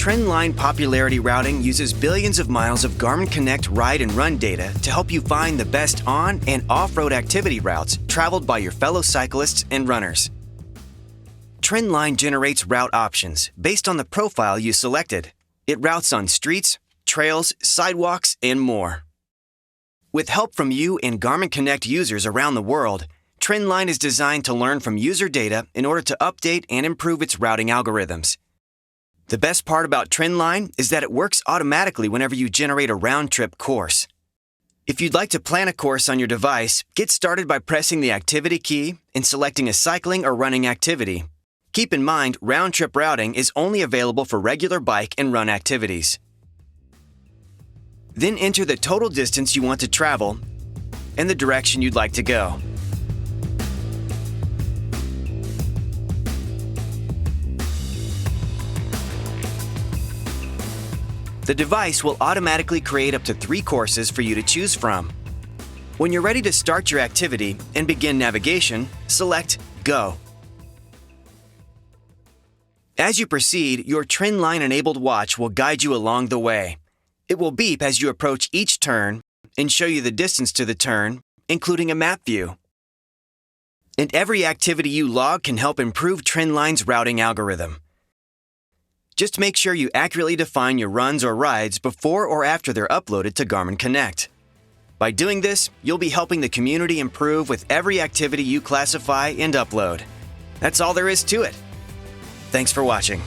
Trendline popularity routing uses billions of miles of Garmin Connect ride and run data to help you find the best on- and off-road activity routes traveled by your fellow cyclists and runners. Trendline generates route options based on the profile you selected. It routes on streets, trails, sidewalks, and more. With help from you and Garmin Connect users around the world, Trendline is designed to learn from user data in order to update and improve its routing algorithms. The best part about Trendline is that it works automatically whenever you generate a round-trip course. If you'd like to plan a course on your device, get started by pressing the Activity key and selecting a cycling or running activity. Keep in mind, round-trip routing is only available for regular bike and run activities. Then enter the total distance you want to travel and the direction you'd like to go. The device will automatically create up to 3 courses for you to choose from. When you're ready to start your activity and begin navigation, select Go. As you proceed, your Trendline-enabled watch will guide you along the way. It will beep as you approach each turn and show you the distance to the turn, including a map view. And every activity you log can help improve Trendline's routing algorithm. Just make sure you accurately define your runs or rides before or after they're uploaded to Garmin Connect. By doing this, you'll be helping the community improve with every activity you classify and upload. That's all there is to it. Thanks for watching.